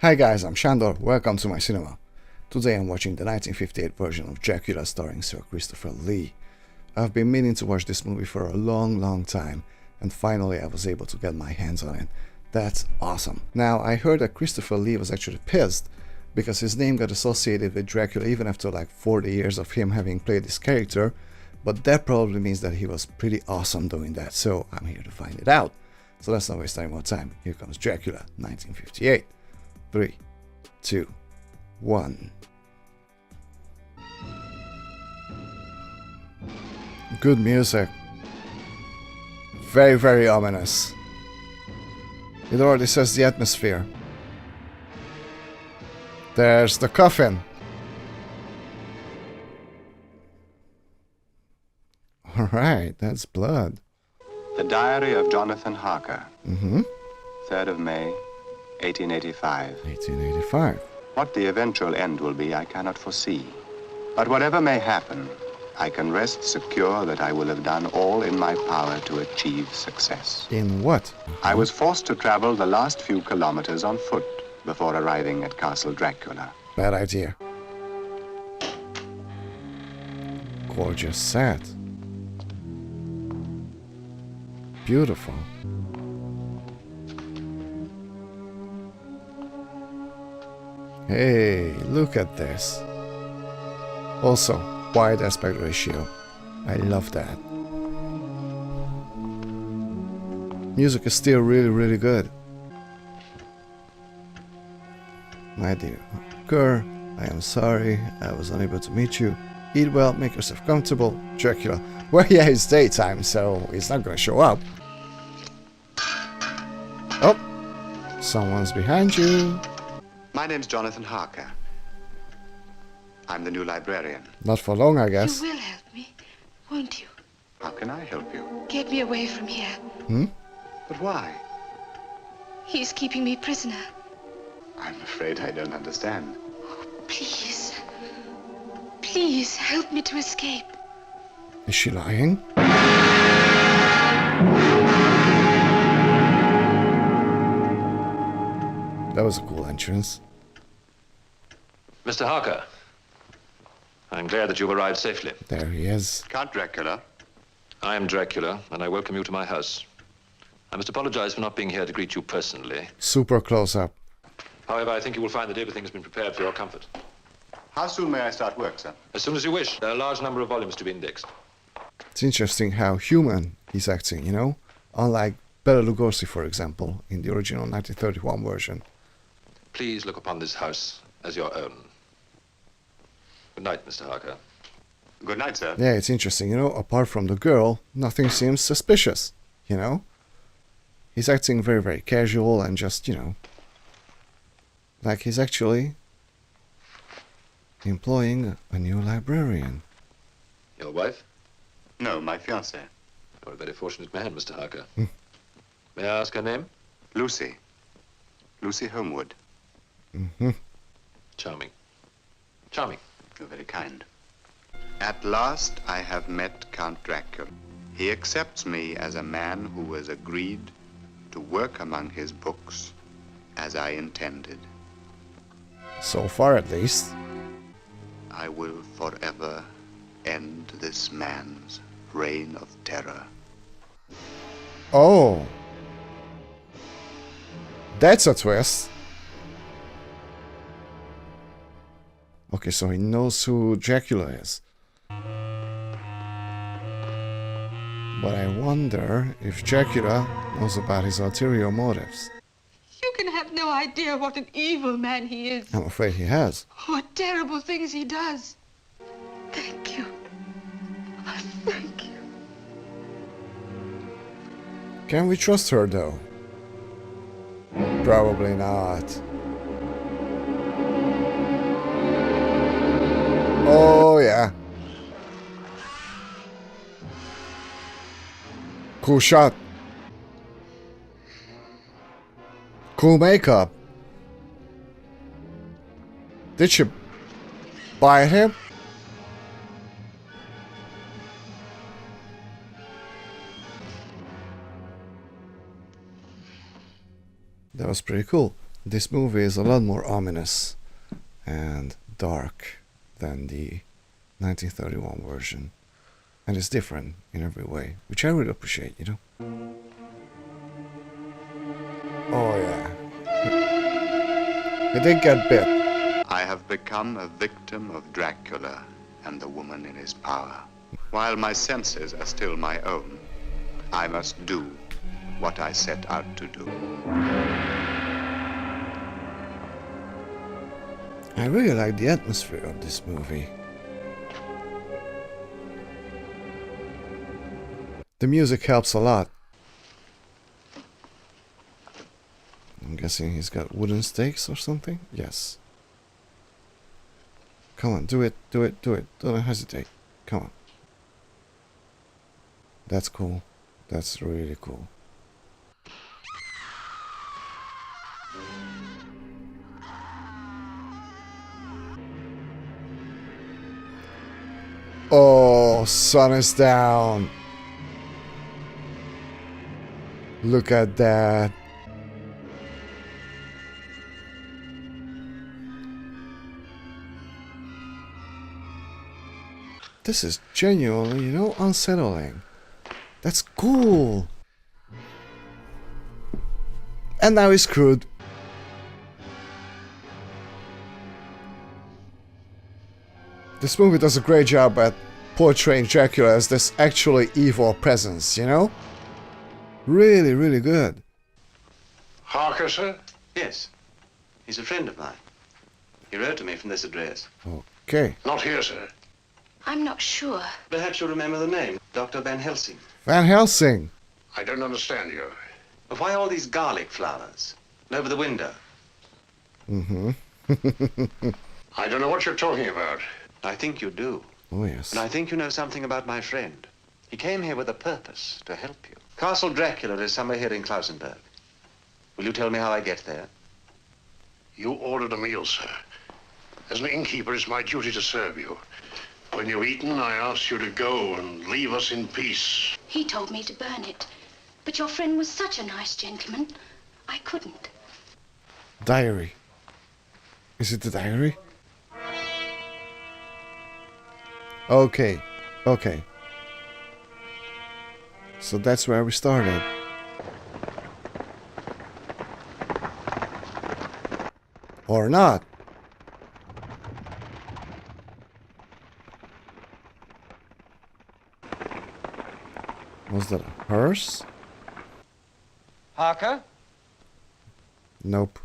Hi guys, I'm Shandor, welcome to my cinema. Today I'm watching the 1958 version of Dracula starring Sir Christopher Lee. I've been meaning to watch this movie for a long time, and finally I was able to get my hands on it. That's awesome. Now, I heard that Christopher Lee was actually pissed because his name got associated with Dracula even after like 40 years of him having played this character, but that probably means that he was pretty awesome doing that, so I'm here to find it out. So let's not waste any more time. Here comes Dracula, 1958. 3, 2, 1. Good music. Very ominous. It already sets the atmosphere. There's the coffin. Alright, that's blood. The Diary of Jonathan Harker. 3rd of May, 1885. 1885. What the eventual end will be, I cannot foresee. But whatever may happen, I can rest secure that I will have done all in my power to achieve success. In what? I was forced to travel the last few kilometers on foot before arriving at Castle Dracula. Bad idea. Gorgeous set. Beautiful. Hey, look at this. Also, wide aspect ratio. I love that. Music is still really good. My dear girl, I am sorry I was unable to meet you. Eat well, make yourself comfortable. Dracula. Well, yeah, it's daytime, so he's not gonna show up. Oh, someone's behind you. My name's Jonathan Harker. I'm the new librarian. Not for long, I guess. You will help me, won't you? How can I help you? Get me away from here. But why? He's keeping me prisoner. I'm afraid I don't understand. Please. Please help me to escape. Is she lying? That was a cool entrance. Mr. Harker, I'm glad that you've arrived safely. There he is. Count Dracula. I am Dracula, and I welcome you to my house. I must apologize for not being here to greet you personally. Super close up. However, I think you will find that everything has been prepared for your comfort. How soon may I start work, sir? As soon as you wish. There are a large number of volumes to be indexed. It's interesting how human he's acting, you know? Unlike Bela Lugosi, for example, in the original 1931 version. Please look upon this house as your own. Good night, Mr. Harker. Good night, sir. Yeah, it's interesting, you know? Apart from the girl, nothing seems suspicious, you know? He's acting very casual and just, you know, like he's actually employing a new librarian. Your wife? No, my fiancée. You're a very fortunate man, Mr. Harker. May I ask her name? Lucy. Lucy Homewood. Charming. Charming. You're very kind. At last, I have met Count Dracula. He accepts me as a man who has agreed to work among his books as I intended. So far, at least. I will forever end this man's reign of terror. Oh. That's a twist. Okay, so he knows who Dracula is. But I wonder if Dracula knows about his ulterior motives. You can have no idea what an evil man he is. I'm afraid he has. What terrible things he does. Thank you. Oh, thank you. Can we trust her, though? Probably not. Oh, yeah. Cool shot. Cool makeup. Did she buy him? That was pretty cool. This movie is a lot more ominous and dark than the 1931 version. And it's different in every way, which I really appreciate, you know? Oh yeah. He did get bit. I have become a victim of Dracula and the woman in his power. While my senses are still my own, I must do what I set out to do. I really like the atmosphere of this movie. The music helps a lot. I'm guessing he's got wooden stakes or something? Yes. Come on, do it, do it, do it. Don't hesitate. Come on. That's cool. That's really cool. Oh, sun is down. Look at that. This is genuinely, you know, unsettling. That's cool. And now he's screwed. This movie does a great job at portraying Dracula as this actually evil presence, you know? Really, really good. Harker, sir? Yes. He's a friend of mine. He wrote to me from this address. Okay. Not here, sir. I'm not sure. Perhaps you'll remember the name, Dr. Van Helsing. Van Helsing. I don't understand you. But why all these garlic flowers? And over the window? Mm-hmm. I don't know what you're talking about. I think you do. Oh, yes. And I think you know something about my friend. He came here with a purpose, to help you. Castle Dracula is somewhere here in Klausenberg. Will you tell me how I get there? You ordered a meal, sir. As an innkeeper, it's my duty to serve you. When you've eaten, I ask you to go and leave us in peace. He told me to burn it. But your friend was such a nice gentleman, I couldn't. Diary. Is it the diary? Okay. Okay. So that's where we started. Or not. Was that a hearse? Harker? Nope.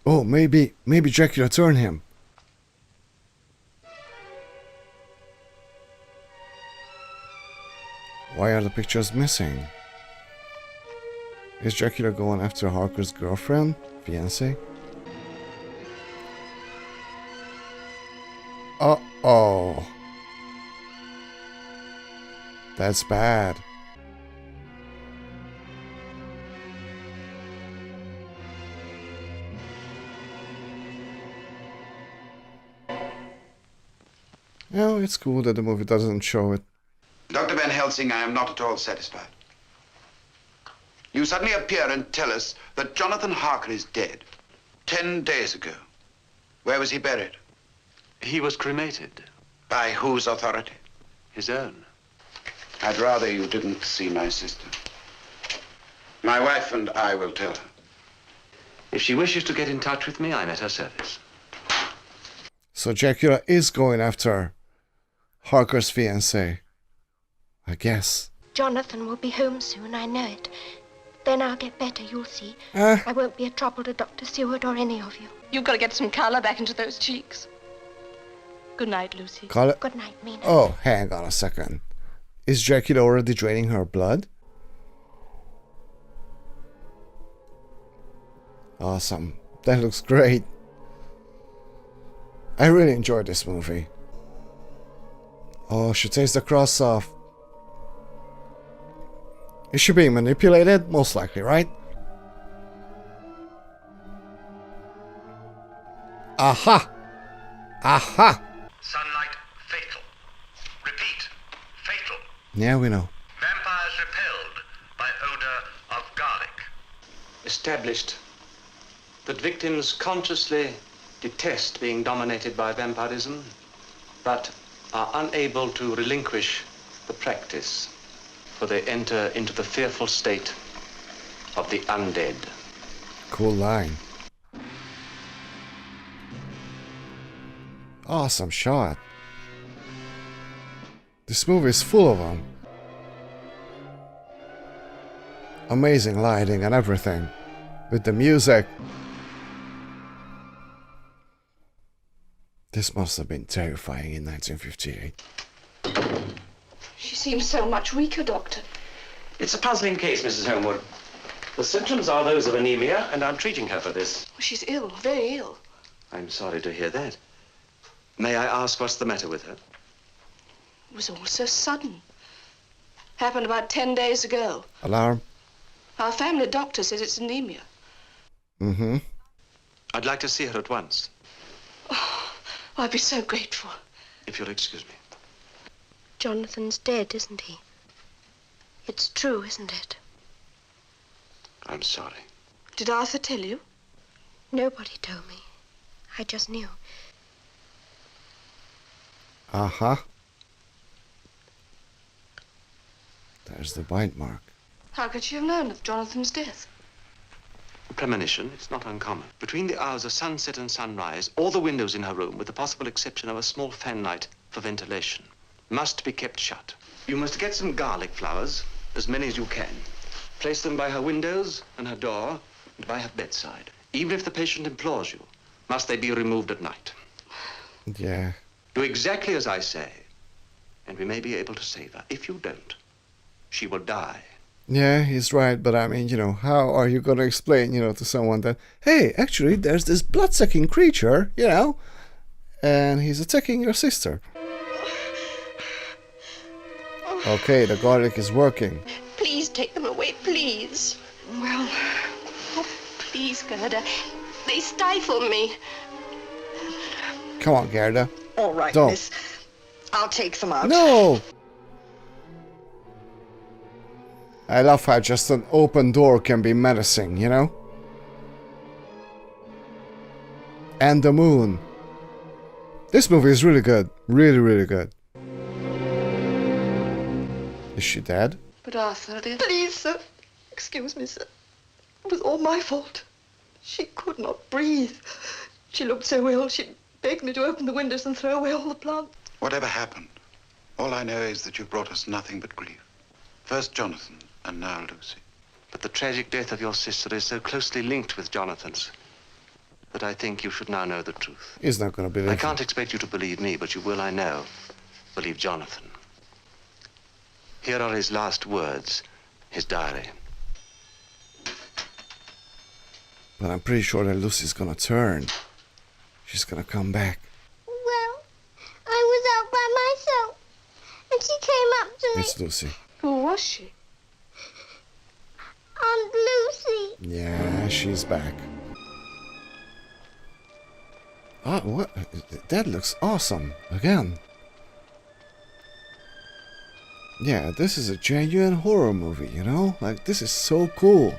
Oh, maybe Dracula turned him. Why are the pictures missing? Is Dracula going after Harker's girlfriend? Fiancé? Uh-oh. That's bad. No, it's cool that the movie doesn't show it. Dr. Van Helsing, I am not at all satisfied. You suddenly appear and tell us that Jonathan Harker is dead. 10 days ago. Where was he buried? He was cremated. By whose authority? His own. I'd rather you didn't see my sister. My wife and I will tell her. If she wishes to get in touch with me, I'm at her service. So Dracula is going after Harker's fiancée. I guess. Jonathan will be home soon, I know it. Then I'll get better, you'll see. Ah. I won't be a trouble to Dr. Seward or any of you. You've got to get some color back into those cheeks. Good night, Lucy. Call it. Good night, Mina. Oh, hang on a second. Is Dracula already draining her blood? Awesome. That looks great. I really enjoyed this movie. Oh, she takes the cross off. Is she being manipulated? Most likely, right? Aha! Aha! Sunlight fatal. Repeat, fatal. Yeah, we know. Vampires repelled by odor of garlic. Established that victims consciously detest being dominated by vampirism, but are unable to relinquish the practice, for they enter into the fearful state of the undead. Cool line. Awesome shot. This movie is full of them. Amazing lighting and everything. With the music. This must have been terrifying in 1958. She seems so much weaker, Doctor. It's a puzzling case, Mrs. Homewood. The symptoms are those of anemia, and I'm treating her for this. She's ill, very ill. I'm sorry to hear that. May I ask what's the matter with her? It was all so sudden. Happened about 10 days ago. Alarm. Our family doctor says it's anemia. Mm-hmm. I'd like to see her at once. Oh, I'd be so grateful. If you'll excuse me. Jonathan's dead, isn't he? It's true, isn't it? I'm sorry. Did Arthur tell you? Nobody told me. I just knew. Uh-huh. There's the bite mark. How could she have known of Jonathan's death? Premonition, it's not uncommon. Between the hours of sunset and sunrise, all the windows in her room, with the possible exception of a small fanlight for ventilation, must be kept shut. You must get some garlic flowers, as many as you can. Place them by her windows and her door and by her bedside. Even if the patient implores you, must they be removed at night. Yeah. Do exactly as I say, and we may be able to save her. If you don't, she will die. Yeah, he's right, but I mean, you know, how are you gonna explain, you know, to someone that, hey, actually, there's this blood-sucking creature, you know, and he's attacking your sister. Okay, the garlic is working. Please take them away, please. Well, Oh, please, Gerda. They stifle me. Come on, Gerda. All right, Don't. miss. I'll take them out. No! I love how just an open door can be menacing, you know? And the moon. This movie is really good. Really, really good. Is she dead? but Arthur, dear. Please, sir. Excuse me, sir. It was all my fault. She could not breathe. She looked so ill, she begged me to open the windows and throw away all the plants. Whatever happened, all I know is that you brought us nothing but grief. First Jonathan, and now Lucy. But the tragic death of your sister is so closely linked with Jonathan's that I think you should now know the truth. He's not gonna believe I me. can't expect you to believe me, but you will, I know, believe Jonathan. Here are his last words, his diary. But I'm pretty sure that Lucy's gonna turn. She's gonna come back. Well, I was out by myself, and she came up to me. It's Lucy. Who was she? Aunt Lucy. Yeah, she's back. Oh, what? That looks awesome. Again. Yeah, this is a genuine horror movie, you know? Like, this is so cool.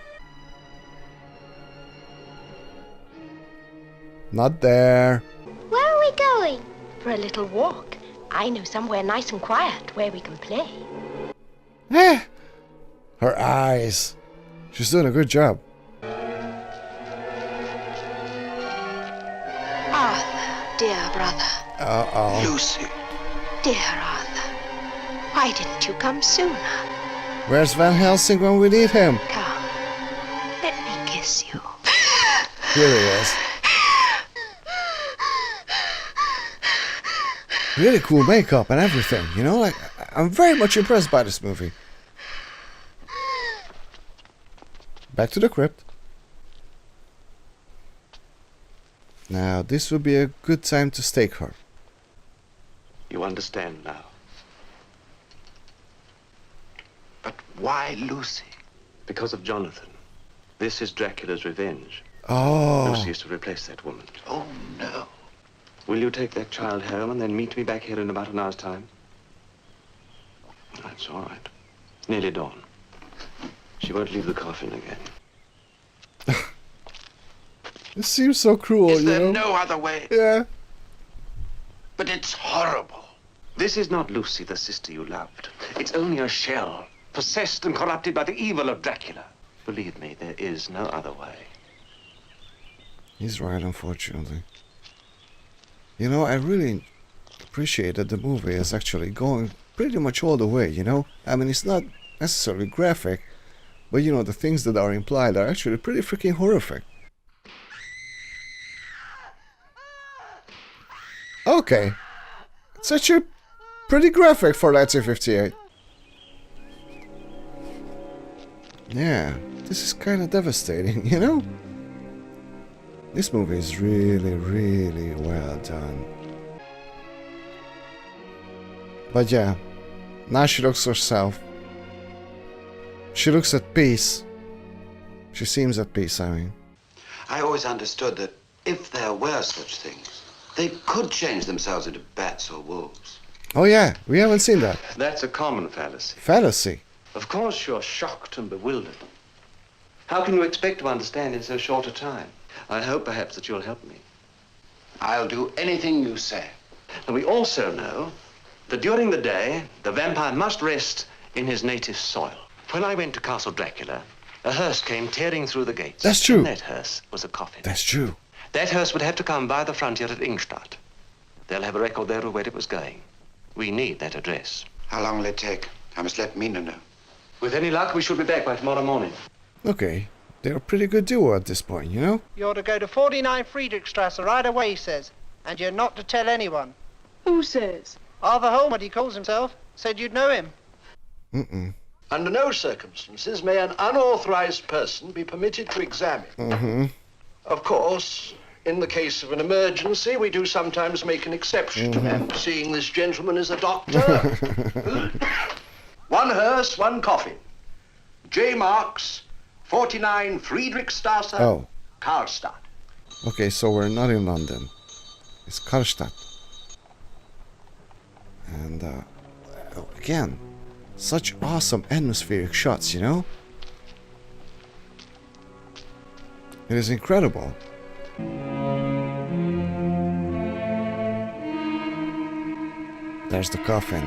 Not there. Where are we going? For a little walk. I know somewhere nice and quiet where we can play. Eh. Her eyes. She's doing a good job. Arthur, dear brother. Uh-oh. Lucy. Dear Arthur. Why didn't you come sooner? Where's Van Helsing when we need him? Come. Let me kiss you. Here he is. Really cool makeup and everything, you know? Like, I'm very much impressed by this movie. Back to the crypt. Now, this would be a good time to stake her. You understand now. But why Lucy? Because of Jonathan. This is Dracula's revenge. Oh. Lucy is to replace that woman. Oh, no. Will you take that child home and then meet me back here in about an hour's time? That's all right. Nearly dawn. She won't leave the coffin again. It seems so cruel, Is you there know? no other way? Yeah. But it's horrible. This is not Lucy, the sister you loved. It's only a shell, possessed and corrupted by the evil of Dracula. Believe me, there is no other way. He's right, unfortunately. You know, I really appreciate that the movie is actually going pretty much all the way, you know? I mean, it's not necessarily graphic, but you know, the things that are implied are actually pretty freaking horrific. Okay. It's actually pretty graphic for 1958. Yeah, this is kind of devastating, you know? This movie is really, really well done. But yeah, now she looks herself. She looks at peace. She seems at peace, I mean. I always understood that if there were such things, they could change themselves into bats or wolves. Oh yeah, we haven't seen that. That's a common fallacy. Fallacy? Of course you're shocked and bewildered. How can you expect to understand in so short a time? I hope perhaps that you'll help me. I'll do anything you say. And we also know that during the day, the vampire must rest in his native soil. When I went to Castle Dracula, a hearse came tearing through the gates. That's true. In that hearse was a coffin. That's true. That hearse would have to come by the frontier at Ingstadt. They'll have a record there of where it was going. We need that address. How long will it take? I must let Mina know. With any luck, we should be back by tomorrow morning. Okay, they're a pretty good duo at this point, you know? You're to go to 49 Friedrichstrasse right away, he says. And you're not to tell anyone. Who says? Arthur Holm, what he calls himself, said you'd know him. Mm-mm. Under no circumstances may an unauthorized person be permitted to examine. Mm-hmm. Of course, in the case of an emergency, we do sometimes make an exception. And seeing this gentleman is a doctor. One hearse, one coffin. J. Marks, 49 Friedrichstrasse, Oh. Karlstadt. Okay, so we're not in London. It's Karlstadt. And, again, such awesome atmospheric shots, you know? It is incredible. There's the coffin.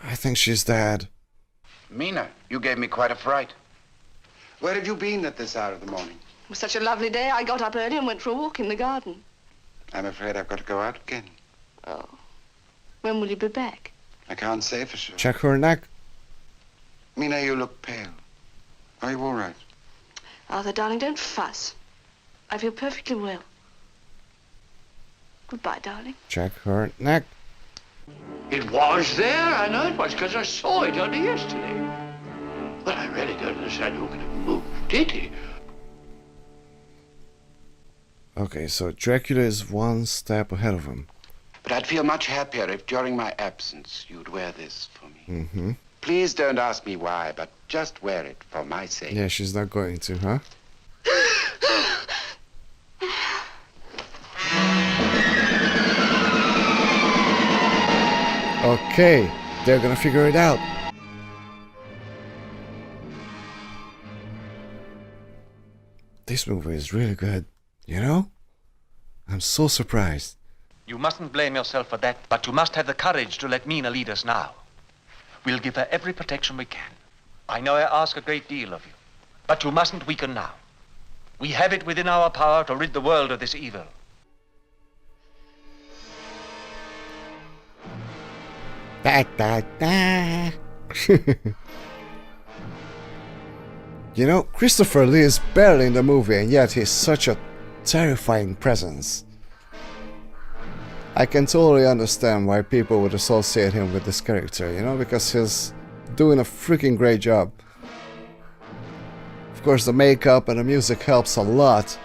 I think she's dead. Mina, you gave me quite a fright. Where have you been at this hour of the morning? It was such a lovely day. I got up early and went for a walk in the garden. I'm afraid I've got to go out again. Oh. When will you be back? I can't say for sure. Check her neck. Mina, you look pale. Are you all right? Arthur, darling, don't fuss. I feel perfectly well. Goodbye, darling. Check her neck. It was there, I know it was, because I saw it only yesterday. But I really don't understand who could have moved, did he? Okay, so Dracula is one step ahead of him. But I'd feel much happier if during my absence you'd wear this for me. Mm-hmm. Please don't ask me why, but just wear it for my sake. Yeah, she's not going to, huh? Okay, they're gonna figure it out. This movie is really good, you know? I'm so surprised. You mustn't blame yourself for that, but you must have the courage to let Mina lead us now. We'll give her every protection we can. I know I ask a great deal of you, but you mustn't weaken now. We have it within our power to rid the world of this evil. Da, da, da. You know, Christopher Lee is barely in the movie, and yet he's such a terrifying presence. I can totally understand why people would associate him with this character, you know, because he's doing a freaking great job. Of course, the makeup and the music helps a lot.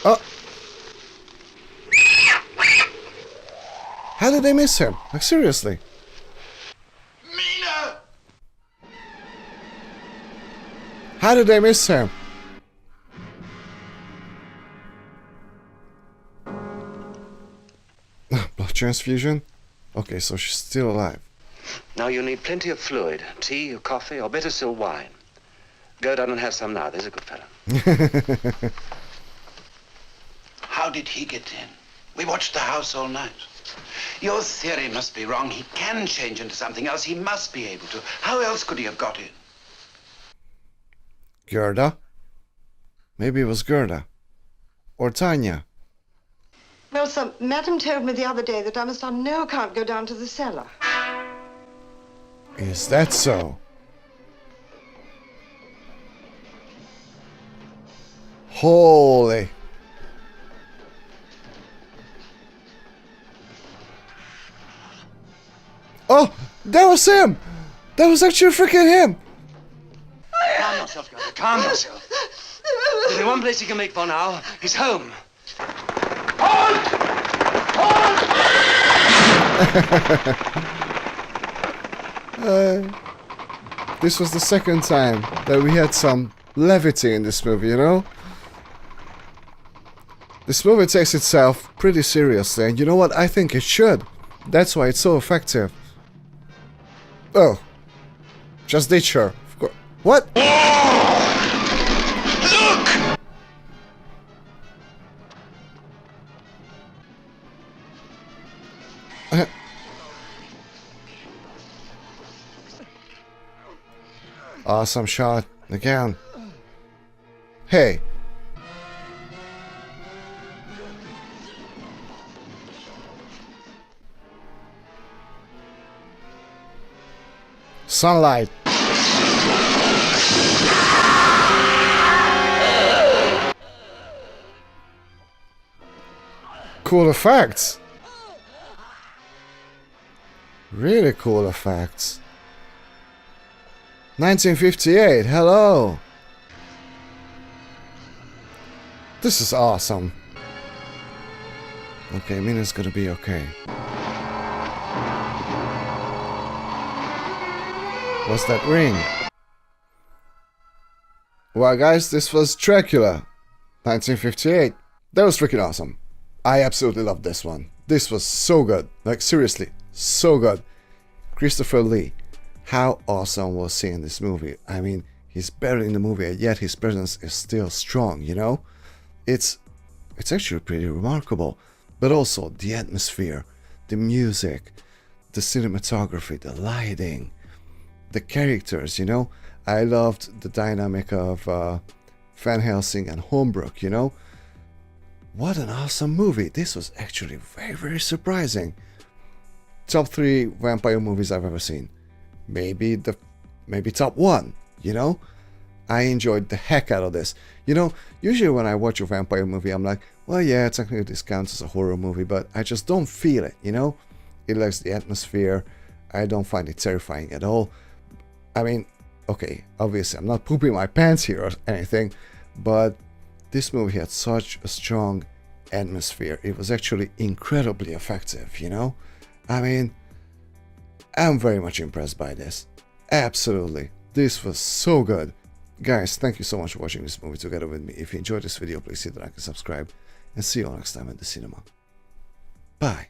Oh! How did they miss him? Like, seriously. Mina! How did they miss him? transfusion? Okay, so she's still alive. Now you need plenty of fluid. Tea or coffee or better still wine. Go down and have some now. There's a good fellow. How did he get in? We watched the house all night. Your theory must be wrong. He can change into something else. He must be able to. How else could he have got in? Gerda? Maybe it was Gerda. Or Tanya. Well, sir, Madam told me the other day that I must on no account go down to the cellar. Is that so? Holy. Oh, that was him! That was actually freaking him! Calm yourself, Gough. Calm yourself. There's only one place he can make for now. He's home. This was the second time that we had some levity in this movie, you know? This movie takes itself pretty seriously, and you know what? I think it should. That's why it's so effective. Oh. Just ditch her. Of course. What? Look! Awesome shot. Again. Hey. Sunlight. Cool effects. Really cool effects. 1958, hello. This is awesome. Okay, Mina's gonna be okay. What's that ring? Well, guys, this was Dracula, 1958. That was freaking awesome. I absolutely loved this one. This was so good. Like, seriously, so good. Christopher Lee. How awesome was seeing this movie. I mean, he's barely in the movie, and yet his presence is still strong, you know? It's actually pretty remarkable. But also, the atmosphere, the music, the cinematography, the lighting, the characters, you know? I loved the dynamic of Van Helsing and Holmbrook, you know? What an awesome movie. This was actually very, very surprising. Top 3 vampire movies I've ever seen. Maybe top 1, you know? I enjoyed the heck out of this. You know, usually when I watch a vampire movie, I'm like, well, yeah, technically this counts as a horror movie, but I just don't feel it, you know? It lacks the atmosphere. I don't find it terrifying at all. I mean, okay, obviously I'm not pooping my pants here or anything, but this movie had such a strong atmosphere. It was actually incredibly effective, you know? I mean, I'm very much impressed by this. Absolutely. This was so good. Guys, thank you so much for watching this movie together with me. If you enjoyed this video, please hit the like and subscribe. And see you all next time at the cinema. Bye.